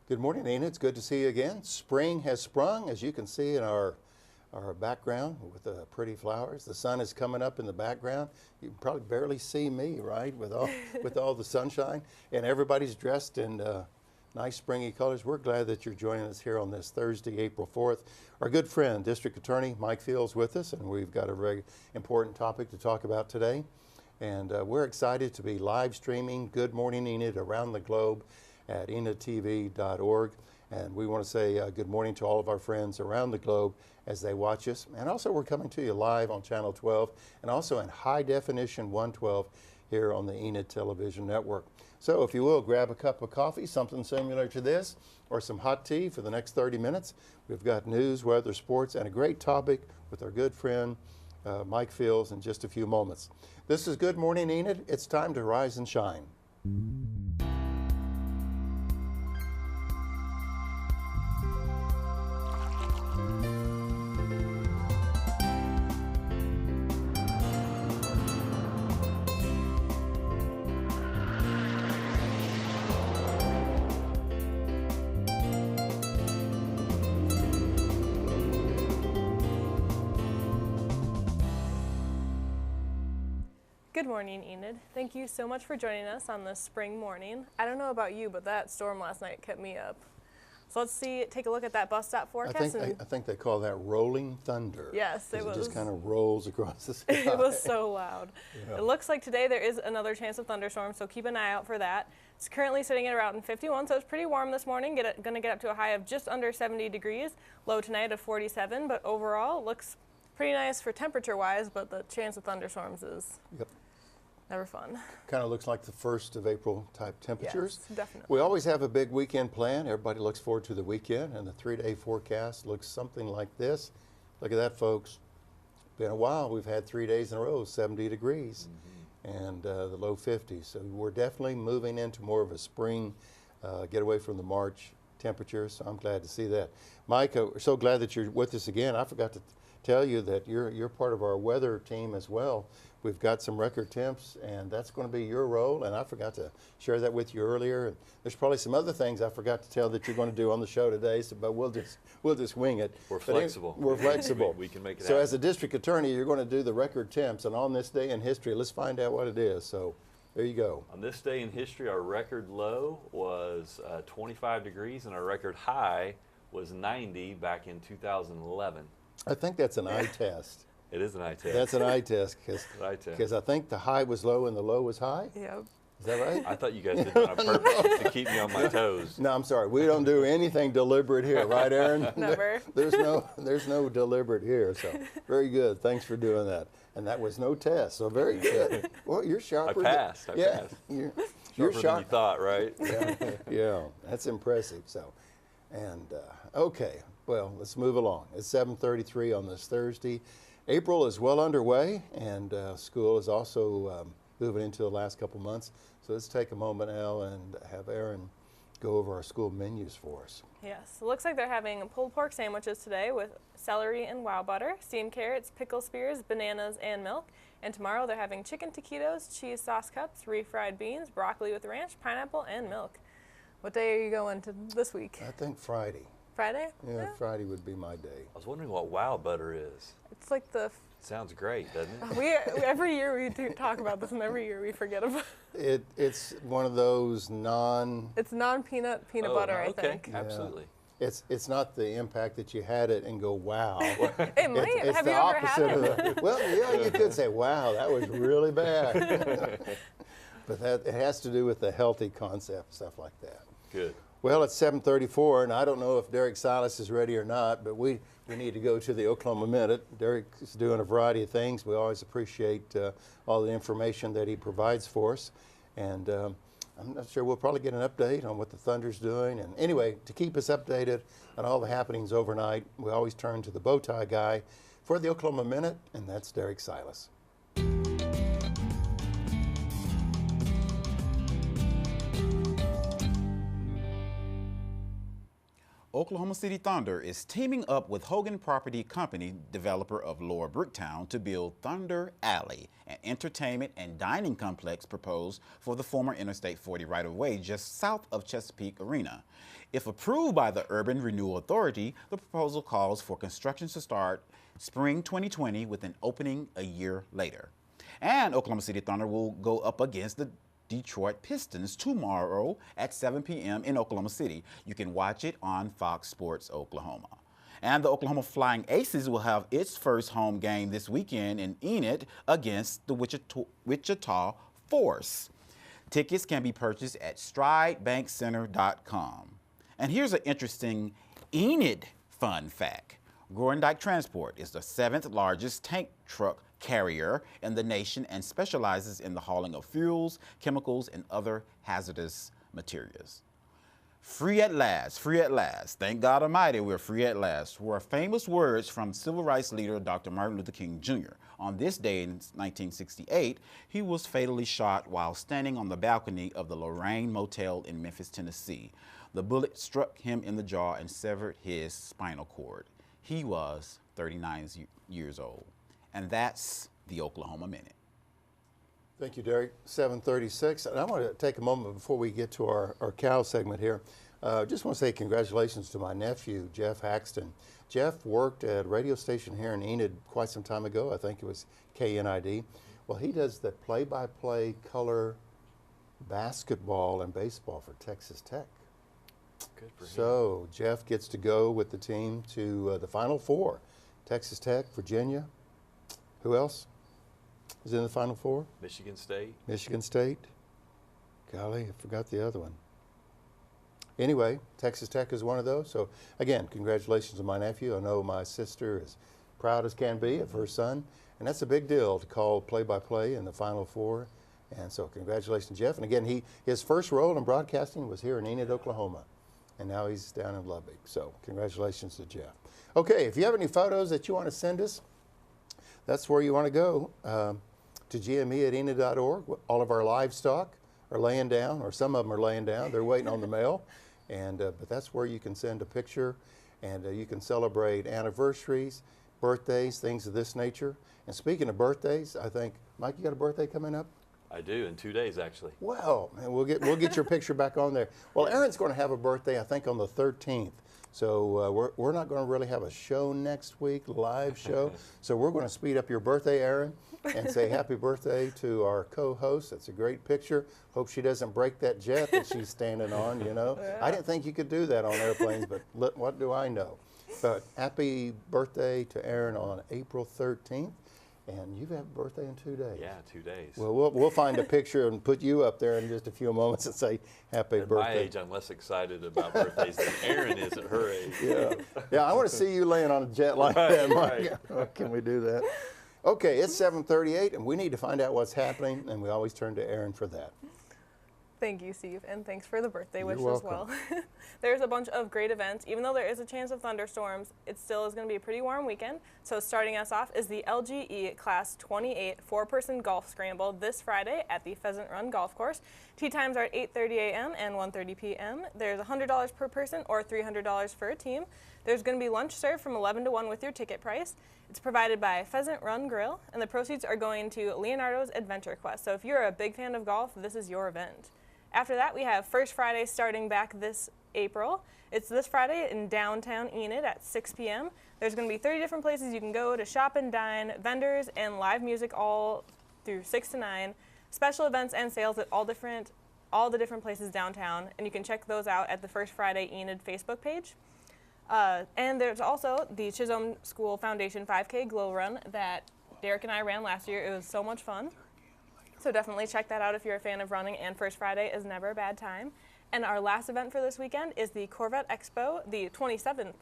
Good morning, Enid. It's good to see you again. Spring has sprung, as you can see in our background with the pretty flowers. The sun is coming up in the background. You can probably barely see me, right, with all the sunshine. And everybody's dressed in nice springy colors. We're glad that you're joining us here on this Thursday, April 4th. Our good friend, District Attorney Mike Fields, with us, and we've got a very important topic to talk about today. And we're excited to be live streaming Good Morning Enid around the globe at enidtv.org. And we want to say good morning to all of our friends around the globe as they watch us. And also we're coming to you live on Channel 12 and also in high definition 112 here on the Enid Television Network. So if you will, grab a cup of coffee, something similar to this, or some hot tea for the next 30 minutes. We've got news, weather, sports, and a great topic with our good friend Mike Fields in just a few moments. This is Good Morning Enid. It's time to rise and shine. Good morning, Enid. Thank you so much for joining us on this spring morning. I don't know about you, but that storm last night kept me up. So let's take a look at that bus stop forecast. I think they call that rolling thunder. Yes, it was. It just kind of rolls across the sky. It was so loud. Yeah. It looks like today there is another chance of thunderstorms, so keep an eye out for that. It's currently sitting at around 51, so it's pretty warm this morning. Going to get up to a high of just under 70 degrees, low tonight of 47, but overall it looks pretty nice for temperature-wise, but the chance of thunderstorms is never fun. Kind of looks like the 1st of April type temperatures. Yes, definitely. We always have a big weekend plan. Everybody looks forward to the weekend, and the 3-day forecast looks something like this. Look at that, folks. Been a while. We've had 3 days in a row, 70 degrees, and the low 50s. So we're definitely moving into more of a spring, get away from the March temperatures. So I'm glad to see that. Mike, we're so glad that you're with us again. I forgot to tell you that you're part of our weather team as well. We've got some record temps, and that's going to be your role, and I forgot to share that with you earlier. And there's probably some other things I forgot to tell that you're going to do on the show today, but we'll just wing it. We're flexible. We're flexible. We can make it So happen. as a district attorney, you're going to do the record temps, and on this day in history, let's find out what it is. So there you go. On this day in history, our record low was 25 degrees, and our record high was 90 back in 2011. I think that's an eye test. It is an eye test. That's an eye test because I think the high was low and the low was high. Yep. Is that right? I thought you guys did that on purpose to keep me on my toes. No, I'm sorry. We don't do anything deliberate here, right, Aaron? Never. There's no deliberate here. So very good. Thanks for doing that. And that was no test. So very good. Well, you're sharper. I passed. You're Sharper sharp. than you thought, right? Yeah, that's impressive. So, and okay. Well, let's move along. It's 7:33 on this Thursday. April is well underway, and school is also moving into the last couple months. So let's take a moment now and have Aaron go over our school menus for us. Yes, it looks like they're having pulled pork sandwiches today with celery and wild butter, steamed carrots, pickle spears, bananas, and milk. And tomorrow they're having chicken taquitos, cheese sauce cups, refried beans, broccoli with ranch, pineapple, and milk. What day are you going to this week? I think Friday. Friday? Yeah, Friday would be my day. I was wondering what wow butter is. It's like the... Sounds great, doesn't it? Every year we do talk about this, and every year we forget about it. It's one of those It's non-peanut butter, I think. Okay, absolutely. It's not the impact that you had it and go, wow. It might. It's Have the you ever opposite had of it? well, yeah, you could say, wow, that was really bad. But it has to do with the healthy concept, stuff like that. Good. Well, it's 7:34, and I don't know if Derek Silas is ready or not, but we need to go to the Oklahoma Minute. Derek is doing a variety of things. We always appreciate all the information that he provides for us. And I'm not sure, we'll probably get an update on what the Thunder's doing. And anyway, to keep us updated on all the happenings overnight, we always turn to the bow tie guy for the Oklahoma Minute, and that's Derek Silas. Oklahoma City Thunder is teaming up with Hogan Property Company, developer of Lower Bricktown, to build Thunder Alley, an entertainment and dining complex proposed for the former Interstate 40 right-of-way just south of Chesapeake Arena. If approved by the Urban Renewal Authority, the proposal calls for construction to start spring 2020 with an opening a year later. And Oklahoma City Thunder will go up against the Detroit Pistons tomorrow at 7 p.m. in Oklahoma City. You can watch it on Fox Sports Oklahoma. And the Oklahoma Flying Aces will have its first home game this weekend in Enid against the Wichita Force. Tickets can be purchased at stridebankcenter.com. And here's an interesting Enid fun fact. Groendyke Transport is the 7th largest tank truck carrier in the nation and specializes in the hauling of fuels, chemicals, and other hazardous materials. Free at last, free at last. Thank God Almighty, we're free at last, were famous words from civil rights leader Dr. Martin Luther King Jr. On this day in 1968, he was fatally shot while standing on the balcony of the Lorraine Motel in Memphis, Tennessee. The bullet struck him in the jaw and severed his spinal cord. He was 39 years old. And that's the Oklahoma Minute. Thank you, Derek. 7:36. And I want to take a moment before we get to our cow segment here. Just want to say congratulations to my nephew, Jeff Haxton. Jeff worked at a radio station here in Enid quite some time ago. I think it was KNID. Well, he does the play-by-play color basketball and baseball for Texas Tech. Good for him. So Jeff gets to go with the team to the Final Four. Texas Tech, Virginia. Who else is in the Final Four? Michigan State. Michigan State. Golly, I forgot the other one. Anyway, Texas Tech is one of those. So again, congratulations to my nephew. I know my sister is proud as can be of her son. And that's a big deal to call play-by-play in the Final Four. And so congratulations, Jeff. And again, his first role in broadcasting was here in Enid, Oklahoma. And now he's down in Lubbock. So congratulations to Jeff. Okay, if you have any photos that you want to send us, that's where you want to go, to gme@enid.org. All of our livestock are laying down, or some of them are laying down. They're waiting on the mail. And but that's where you can send a picture, and you can celebrate anniversaries, birthdays, things of this nature. And speaking of birthdays, I think, Mike, you got a birthday coming up? I do, in 2 days actually. Well, man, we'll get your picture back on there. Well, Aaron's going to have a birthday, I think, on the 13th. So we're not going to really have a show next week, live show. So we're going to speed up your birthday, Aaron, and say happy birthday to our co-host. That's a great picture. Hope she doesn't break that jet that she's standing on, you know. Yeah. I didn't think you could do that on airplanes, but what do I know? But happy birthday to Aaron on April 13th. And you have a birthday in 2 days. Yeah, 2 days. Well, we'll find a picture and put you up there in just a few moments and say happy birthday. At my age, I'm less excited about birthdays than Erin is at her age. Yeah, I want to see you laying on a jet like that, Mike. Right. Can we do that? Okay, it's 7:38, and we need to find out what's happening, and we always turn to Erin for that. Thank you, Steve, and thanks for the birthday wish You're as well. There's a bunch of great events. Even though there is a chance of thunderstorms, it still is going to be a pretty warm weekend. So starting us off is the LGE Class 28 four-person golf scramble this Friday at the Pheasant Run Golf Course. Tee times are at 8:30 a.m. and 1:30 p.m. There's $100 per person or $300 for a team. There's going to be lunch served from 11 to 1 with your ticket price. It's provided by Pheasant Run Grill, and the proceeds are going to Leonardo's Adventure Quest. So if you're a big fan of golf, this is your event. After that, we have First Friday starting back this April. It's this Friday in downtown Enid at 6 p.m. There's going to be 30 different places you can go to shop and dine, vendors, and live music all through 6 to 9. Special events and sales at all the different places downtown, and you can check those out at the First Friday Enid Facebook page. And there's also the Chisholm School Foundation 5K Glow Run that Derek and I ran last year. It was so much fun. So definitely check that out if you're a fan of running, and First Friday is never a bad time. And our last event for this weekend is the Corvette Expo, the 27th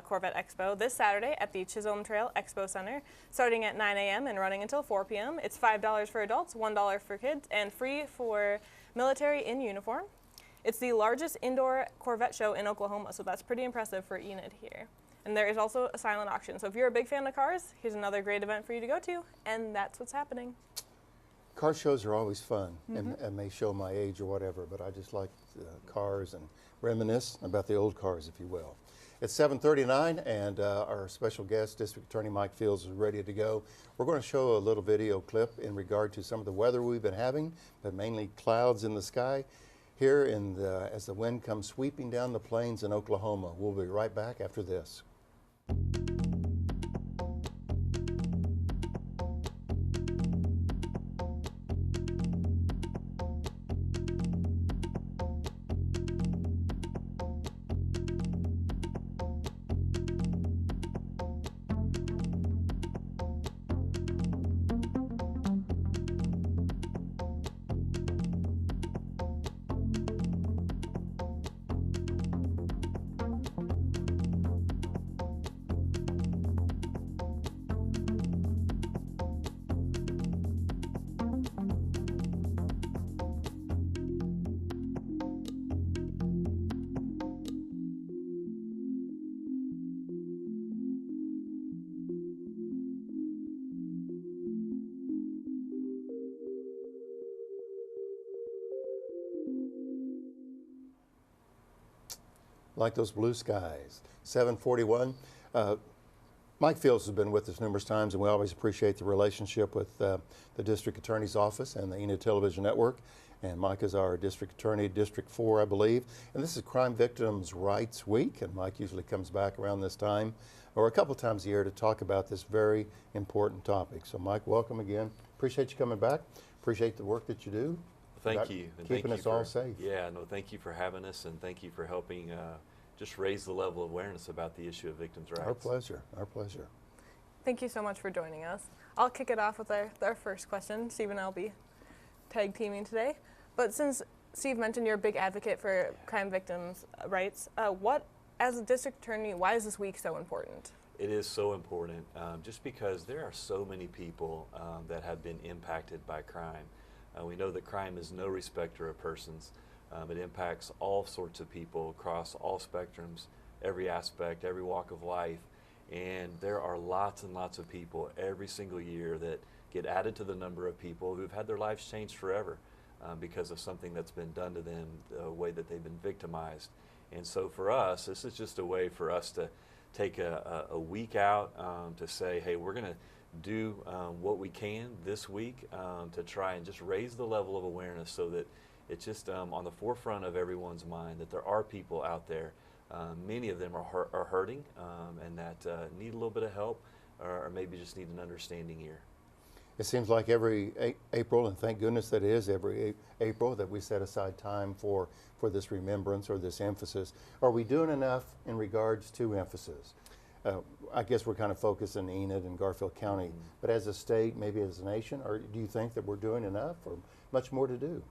Corvette Expo, this Saturday at the Chisholm Trail Expo Center, starting at 9 a.m. and running until 4 p.m. It's $5 for adults, $1 for kids, and free for military in uniform. It's the largest indoor Corvette show in Oklahoma, so that's pretty impressive for Enid here. And there is also a silent auction. So if you're a big fan of cars, here's another great event for you to go to, and that's what's happening. Car shows are always fun, and may show my age or whatever, but I just like cars and reminisce about the old cars, if you will. It's 7:39, and our special guest, District Attorney Mike Fields, is ready to go. We're going to show a little video clip in regard to some of the weather we've been having, but mainly clouds in the sky here as the wind comes sweeping down the plains in Oklahoma. We'll be right back after this. Like those blue skies. 7:41. Mike Fields has been with us numerous times, and we always appreciate the relationship with the District Attorney's Office and the Enid Television Network. And Mike is our District Attorney, District 4, I believe. And this is Crime Victims' Rights Week, and Mike usually comes back around this time, or a couple times a year, to talk about this very important topic. So Mike, welcome again. Appreciate you coming back. Appreciate the work that you do. Thank you. And keeping thank us you all safe. Yeah, no, thank you for having us, and thank you for helping just raise the level of awareness about the issue of victims' rights. Our pleasure. Our pleasure. Thank you so much for joining us. I'll kick it off with our first question. Steve and I will be tag teaming today. But since Steve mentioned you're a big advocate for crime victims' rights, as a district attorney, why is this week so important? It is so important, just because there are so many people that have been impacted by crime. We know that crime is no respecter of persons. It impacts all sorts of people across all spectrums, every aspect, every walk of life. And there are lots and lots of people every single year that get added to the number of people who've had their lives changed forever because of something that's been done to them, the way that they've been victimized. And so for us, this is just a way for us to take a week out to say, hey, we're going to do what we can this week to try and just raise the level of awareness so that it's just on the forefront of everyone's mind that there are people out there. Many of them are hurting and that need a little bit of help or maybe just need an understanding ear. It seems like every April, and thank goodness that it is every April, that we set aside time for this remembrance or this emphasis. Are we doing enough in regards to emphasis? I guess we're kind of focused in Enid and Garfield County, but as a state, maybe as a nation, or do you think that we're doing enough or much more to do?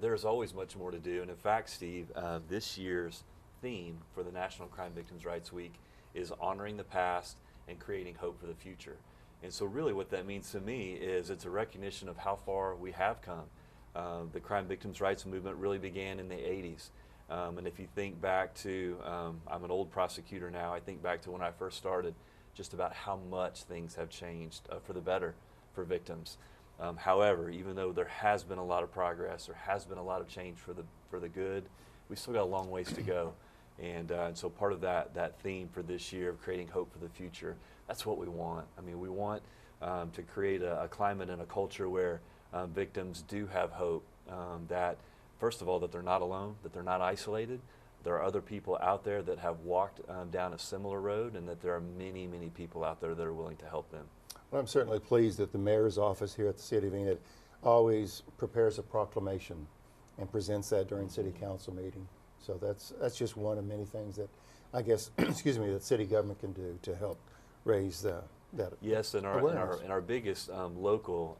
There's always much more to do. And in fact, Steve, this year's theme for the National Crime Victims' Rights Week is honoring the past and creating hope for the future. And so really what that means to me is it's a recognition of how far we have come. The crime victims' rights movement really began in the 80s. And if you think back to, I'm an old prosecutor now, I think back to when I first started, just about how much things have changed for the better for victims. However, even though there has been a lot of progress, there has been a lot of change for the good, we still got a long ways to go. And so part of that theme for this year of creating hope for the future, that's what we want. I mean, we want to create a climate and a culture where victims do have hope, that first of all, that they're not alone, that they're not isolated. There are other people out there that have walked down a similar road, and that there are many, many people out there that are willing to help them. Well, I'm certainly pleased that the mayor's office here at the City of Enid always prepares a proclamation and presents that during city council meeting. So that's just one of many things that I guess, excuse me, that city government can do to help raise that yes, and awareness. our biggest local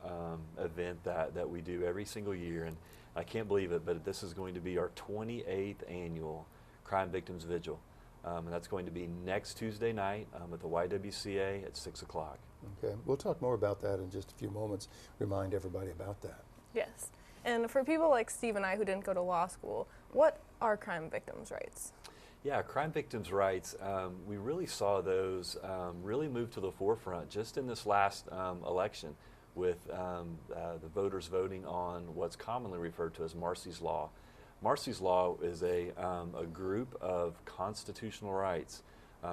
event that we do every single year, and I can't believe it, but this is going to be our 28th annual Crime Victims Vigil. And that's going to be next Tuesday night at the YWCA at 6 o'clock. Okay, we'll talk more about that in just a few moments. Remind everybody about that. Yes. And for people like Steve and I who didn't go to law school, what are crime victims' rights? Yeah, crime victims' rights, we really saw those really move to the forefront just in this last election with the voters voting on what's commonly referred to as Marsy's Law. Marcy's Law is a group of constitutional rights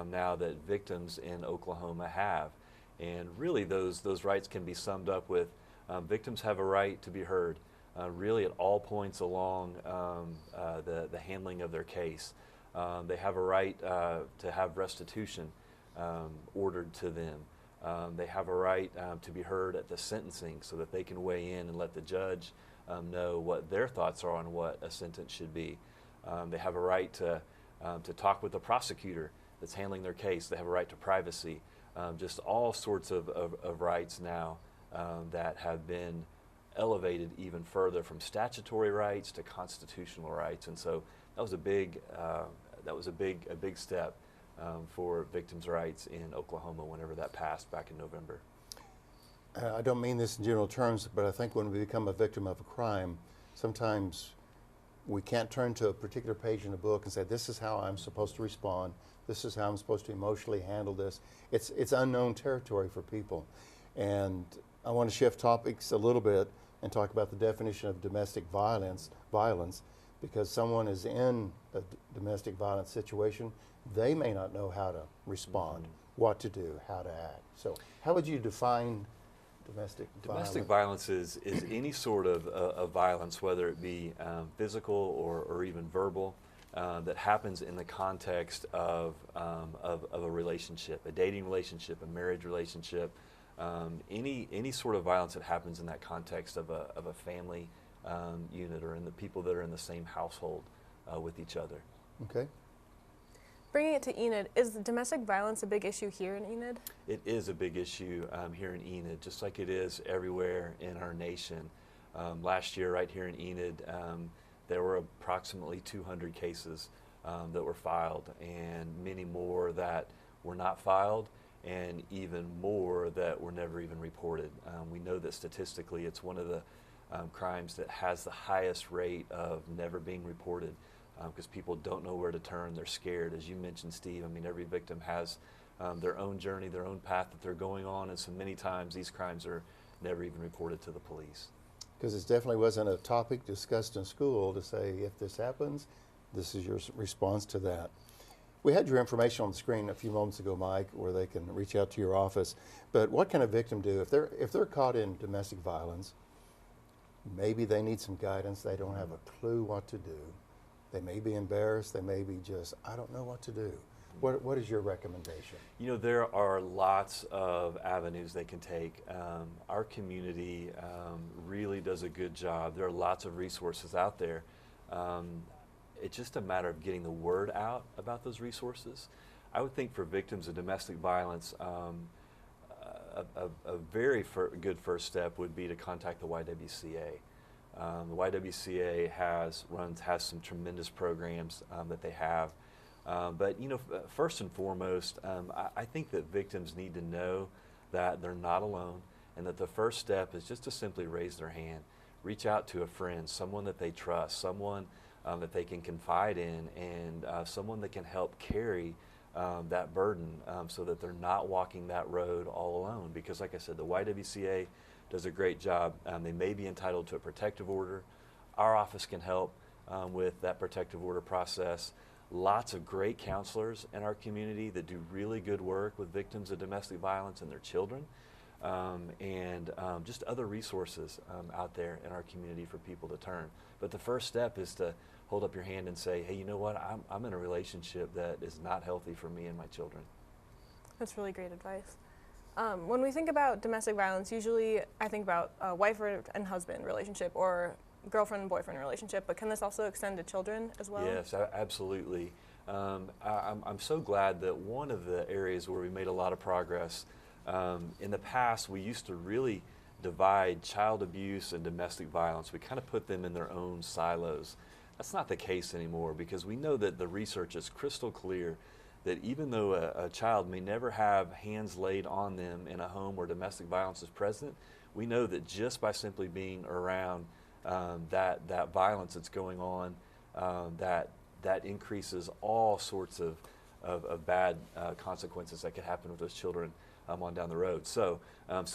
now that victims in Oklahoma have. And really those rights can be summed up with victims have a right to be heard really at all points along the handling of their case. They have a right to have restitution ordered to them. They have a right to be heard at the sentencing so that they can weigh in and let the judge know what their thoughts are on what a sentence should be. They have a right to talk with the prosecutor that's handling their case. They have a right to privacy. Just all sorts of rights now that have been elevated even further from statutory rights to constitutional rights. And so that was a big step for victims' rights in Oklahoma whenever that passed back in November. I don't mean this in general terms, but I think when we become a victim of a crime, sometimes we can't turn to a particular page in a book and say, this is how I'm supposed to respond. This is how I'm supposed to emotionally handle this. It's unknown territory for people. And I want to shift topics a little bit and talk about the definition of domestic violence, because someone is in a domestic violence situation, they may not know how to respond, what to do, how to act. So how would you define domestic violence? Domestic violence is any sort of violence, whether it be physical or even verbal, that happens in the context of a relationship, a dating relationship, a marriage relationship, any sort of violence that happens in that context of a family unit or in the people that are in the same household with each other. Okay. Bringing it to Enid, is domestic violence a big issue here in Enid? It is a big issue here in Enid, just like it is everywhere in our nation. Last year, right here in Enid, there were approximately 200 cases that were filed, and many more that were not filed, and even more that were never even reported. We know that statistically it's one of the crimes that has the highest rate of never being reported because people don't know where to turn, they're scared. As you mentioned, Steve, I mean, every victim has their own journey, their own path that they're going on, and so many times these crimes are never even reported to the police. Because it definitely wasn't a topic discussed in school to say, if this happens, this is your response to that. We had your information on the screen a few moments ago, Mike, where they can reach out to your office. But what can a victim do if they're caught in domestic violence? Maybe they need some guidance. They don't have a clue what to do. They may be embarrassed. They may be just, I don't know what to do. What is your recommendation? You know, there are lots of avenues they can take. Our community really does a good job. There are lots of resources out there. It's just a matter of getting the word out about those resources. I would think for victims of domestic violence, a very good first step would be to contact the YWCA. The YWCA has some tremendous programs that they have. But you know, first and foremost, I think that victims need to know that they're not alone, and that the first step is just to simply raise their hand, reach out to a friend, someone that they trust, someone that they can confide in, and someone that can help carry that burden so that they're not walking that road all alone. Because like I said, the YWCA does a great job. They may be entitled to a protective order. Our office can help with that protective order process. Lots of great counselors in our community that do really good work with victims of domestic violence and their children, and just other resources out there in our community for people to turn. But the first step is to hold up your hand and say, hey, you know what, I'm in a relationship that is not healthy for me and my children. That's really great advice. When we think about domestic violence, usually I think about a wife and husband relationship or girlfriend and boyfriend relationship, but can this also extend to children as well? Yes, absolutely. I'm so glad that one of the areas where we made a lot of progress, in the past we used to really divide child abuse and domestic violence. We kind of put them in their own silos. That's not the case anymore, because we know that the research is crystal clear that even though a child may never have hands laid on them in a home where domestic violence is present, we know that just by simply being around that violence that's going on, that increases all sorts of bad consequences that could happen with those children on down the road. So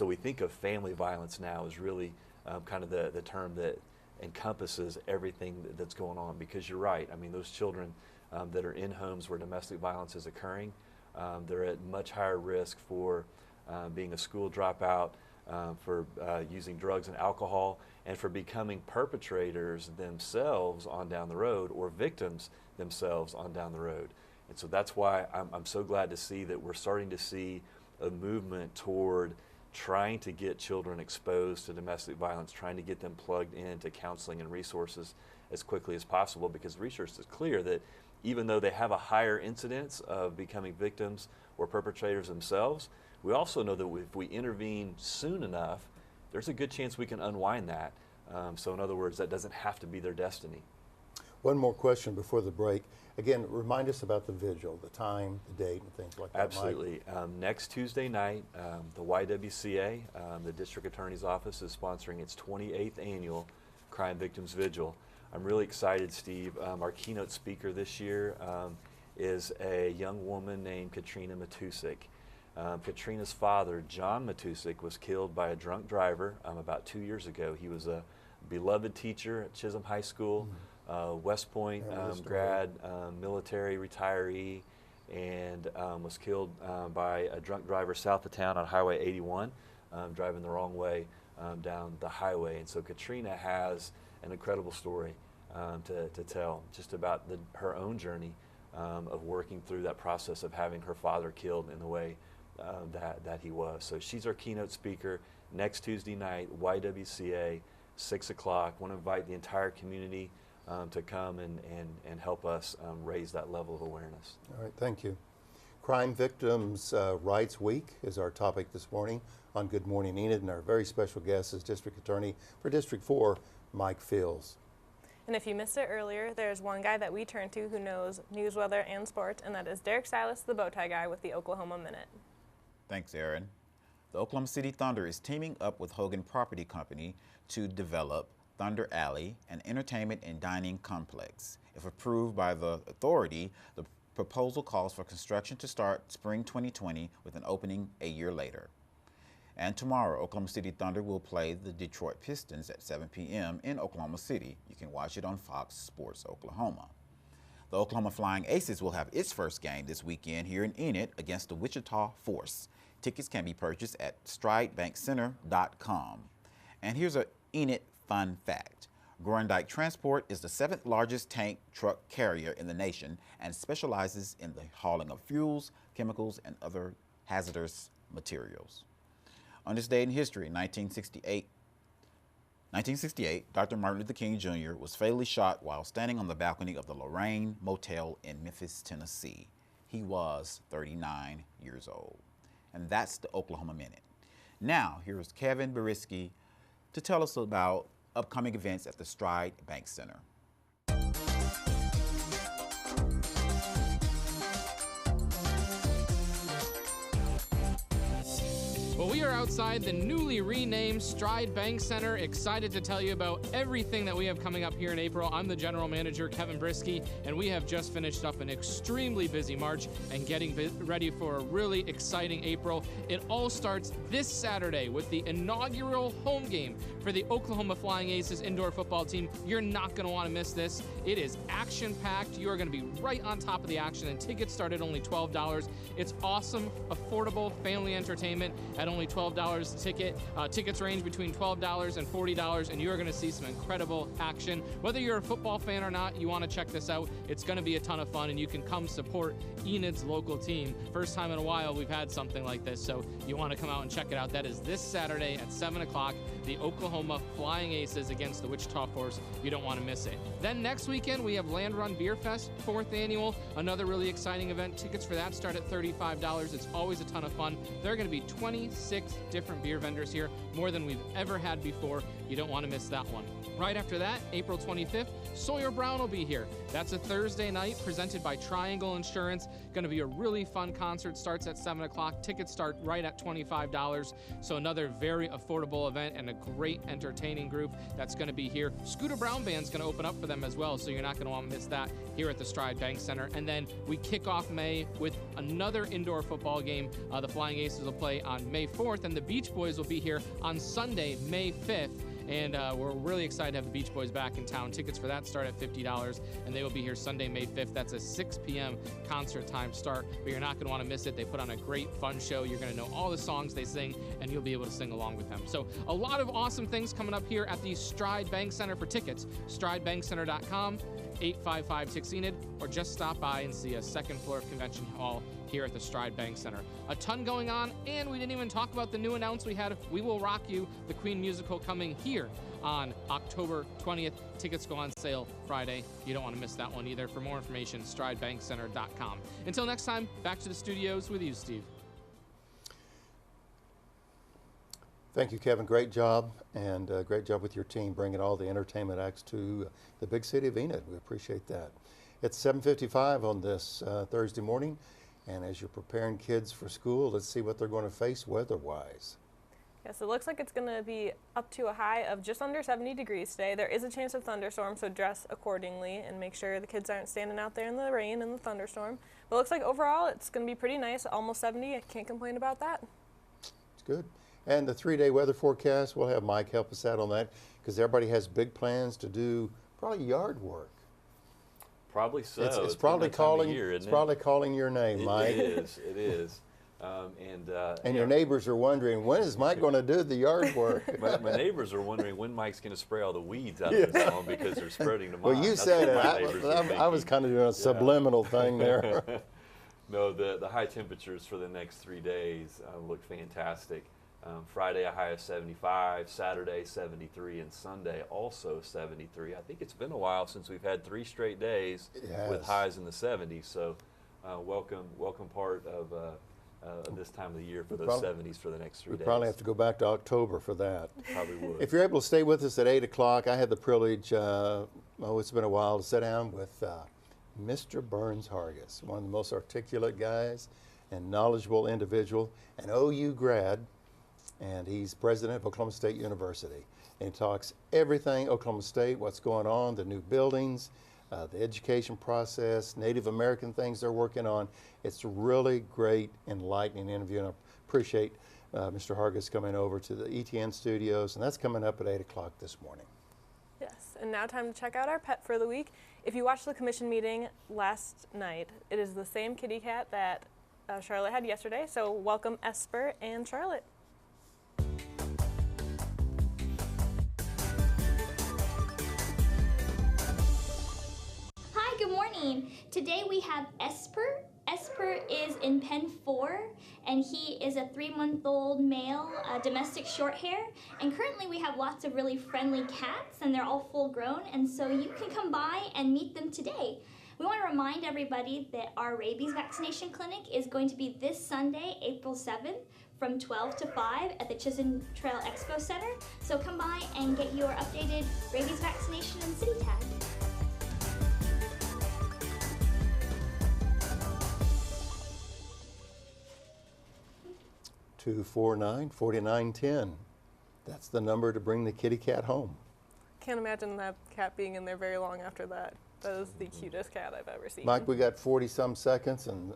we think of family violence now as really kind of the term that encompasses everything that's going on. Because you're right, I mean, those children that are in homes where domestic violence is occurring, they're at much higher risk for being a school dropout, for using drugs and alcohol, and for becoming perpetrators themselves on down the road, or victims themselves on down the road. And so that's why I'm so glad to see that we're starting to see a movement toward trying to get children exposed to domestic violence, trying to get them plugged into counseling and resources as quickly as possible, because research is clear that even though they have a higher incidence of becoming victims or perpetrators themselves, we also know that if we intervene soon enough, there's a good chance we can unwind that. So in other words, that doesn't have to be their destiny. One more question before the break. Again, remind us about the vigil, the time, the date, and things like that. Absolutely. Next Tuesday night, the YWCA, the District Attorney's Office, is sponsoring its 28th annual Crime Victims Vigil. I'm really excited, Steve. Our keynote speaker this year is a young woman named Katrina Matusik. Katrina's father, John Matusik, was killed by a drunk driver about 2 years ago. He was a beloved teacher at Chisholm High School, West Point grad, military retiree, and was killed by a drunk driver south of town on Highway 81, driving the wrong way down the highway. And so Katrina has an incredible story to tell, just about her own journey of working through that process of having her father killed in the way that he was. So she's our keynote speaker next Tuesday night, YWCA, 6 o'clock. I want to invite the entire community to come and help us raise that level of awareness. All right, thank you. Crime Victims Rights Week is our topic this morning on Good Morning Enid, and our very special guest is District Attorney for District 4, Mike Fields. And if you missed it earlier, there's one guy that we turn to who knows news, weather, and sports, and that is Derek Silas, the bow tie guy with the Oklahoma Minute. Thanks, Aaron. The Oklahoma City Thunder is teaming up with Hogan Property Company to develop Thunder Alley, an entertainment and dining complex. If approved by the authority, the proposal calls for construction to start spring 2020 with an opening a year later. And tomorrow, Oklahoma City Thunder will play the Detroit Pistons at 7 p.m. in Oklahoma City. You can watch it on Fox Sports Oklahoma. The Oklahoma Flying Aces will have its first game this weekend here in Enid against the Wichita Force. Tickets can be purchased at stridebankcenter.com. And here's an Enid fun fact. Gorndike Transport is the 7th largest tank truck carrier in the nation and specializes in the hauling of fuels, chemicals, and other hazardous materials. On this day in history, 1968, Dr. Martin Luther King Jr. was fatally shot while standing on the balcony of the Lorraine Motel in Memphis, Tennessee. He was 39 years old. And that's the Oklahoma Minute. Now, here's Kevin Beriski to tell us about upcoming events at the Stride Bank Center. Well, we are outside the newly renamed Stride Bank Center, excited to tell you about everything that we have coming up here in April. I'm the general manager, Kevin Brisky, and we have just finished up an extremely busy March and getting ready for a really exciting April. It all starts this Saturday with the inaugural home game for the Oklahoma Flying Aces indoor football team. You're not going to want to miss this. It is action-packed. You are going to be right on top of the action, and tickets start at only $12. It's awesome, affordable family entertainment at only $12 a ticket. Tickets range between $12 and $40, and you are going to see some incredible action. Whether you're a football fan or not, you want to check this out. It's going to be a ton of fun, and you can come support Enid's local team. First time in a while we've had something like this, so you want to come out and check it out. That is this Saturday at 7 o'clock, the Oklahoma Flying Aces against the Wichita Force. You don't want to miss it. Then next weekend we have Land Run Beer Fest, 4th annual, another really exciting event. Tickets for that start at $35. It's always a ton of fun. There are going to be 26 different beer vendors here, more than we've ever had before. You don't want to miss that one. Right after that, April 25th, Sawyer Brown will be here. That's a Thursday night presented by Triangle Insurance. Going to be a really fun concert. Starts at 7 o'clock. Tickets start right at $25. So another very affordable event and a great entertaining group that's going to be here. Scooter Brown Band's going to open up for them as well, so you're not going to want to miss that here at the Stride Bank Center. And then we kick off May with another indoor football game. The Flying Aces will play on May 4th, and the Beach Boys will be here on Sunday, May 5th. And we're really excited to have the Beach Boys back in town. Tickets for that start at $50, and they will be here Sunday, May 5th. That's a 6 p.m. concert time start, but you're not going to want to miss it. They put on a great, fun show. You're going to know all the songs they sing, and you'll be able to sing along with them. So a lot of awesome things coming up here at the Stride Bank Center. For tickets, stridebankcenter.com, 855-6ENID, or just stop by and see us, second floor of Convention Hall here at the Stride Bank Center. A ton going on, and we didn't even talk about the new announcement we had. We Will Rock You, the Queen musical, coming here on October 20th. Tickets go on sale Friday. You don't want to miss that one either. For more information, stridebankcenter.com. Until next time, back to the studios with you, Steve. Thank you, Kevin. Great job, and great job with your team bringing all the entertainment acts to the big city of Enid. We appreciate that. It's 7:55 on this Thursday morning, and as you're preparing kids for school, let's see what they're going to face weather-wise. Yes, it looks like it's going to be up to a high of just under 70 degrees today. There is a chance of thunderstorms, so dress accordingly and make sure the kids aren't standing out there in the rain and the thunderstorm. But it looks like overall it's going to be pretty nice, almost 70. I can't complain about that. It's good. And the 3-day weather forecast, we'll have Mike help us out on that because everybody has big plans to do probably yard work. Probably so. It's probably calling. Year, it's probably calling your name, Mike. It is. It is. And your neighbors are wondering, when is Mike going to do the yard work? My neighbors are wondering when Mike's going to spray all the weeds out of his lawn because they're spreading to mine. Well, you said it. I was kind of doing a subliminal thing there. No, the high temperatures for the next 3 days look fantastic. Friday a high of 75, Saturday 73, and Sunday also 73. I think it's been a while since we've had 3 straight days with highs in the 70s. So welcome part of this time of the year for those 70s for the next 3 days. We probably have to go back to October for that. Probably would. If you're able to stay with us at 8 o'clock, I had the privilege, it's been a while, to sit down with Mr. Burns Hargis, one of the most articulate guys and knowledgeable individual, an OU grad, and he's president of Oklahoma State University. And he talks everything Oklahoma State, what's going on, the new buildings, the education process, Native American things they're working on. It's a really great, enlightening interview, and I appreciate Mr. Hargis coming over to the ETN studios, and that's coming up at 8 o'clock this morning. Yes, and now time to check out our pet for the week. If you watched the commission meeting last night, it is the same kitty cat that Charlotte had yesterday, so welcome Esper and Charlotte. Hi, good morning. Today we have Esper. Esper is in pen 4, and he is a 3-month-old male domestic short hair. And currently we have lots of really friendly cats, and they're all full grown, and so you can come by and meet them today. We want to remind everybody that our rabies vaccination clinic is going to be this Sunday, April 7th, from 12 to 5 at the Chisholm Trail Expo Center. So come by and get your updated rabies vaccination and city tag. 249-4910. That's the number to bring the kitty cat home. Can't imagine that cat being in there very long after that. That is the cutest cat I've ever seen. Mike, we got 40-some seconds, and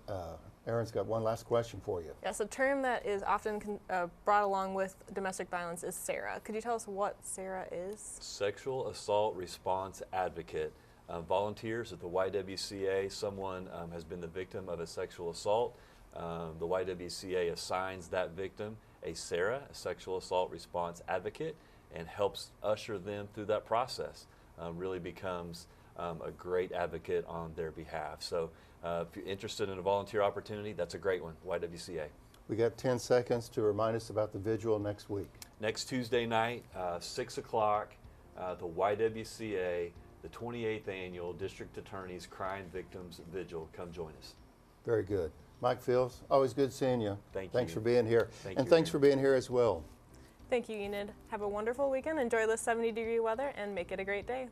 Aaron's got one last question for you. Yes, a term that is often brought along with domestic violence is SARA. Could you tell us what SARA is? Sexual Assault Response Advocate. Volunteers at the YWCA, someone has been the victim of a sexual assault. The YWCA assigns that victim a SARA, a Sexual Assault Response Advocate, and helps usher them through that process. Really becomes a great advocate on their behalf. So if you're interested in a volunteer opportunity, that's a great one, YWCA. We got 10 seconds to remind us about the vigil next week. Next Tuesday night, 6 o'clock, the YWCA, the 28th Annual District Attorney's Crime Victims Vigil. Come join us. Very good. Mike Fields, always good seeing you. Thanks for being here. Thanks for being here as well. Thank you, Enid. Have a wonderful weekend. Enjoy the 70-degree weather and make it a great day.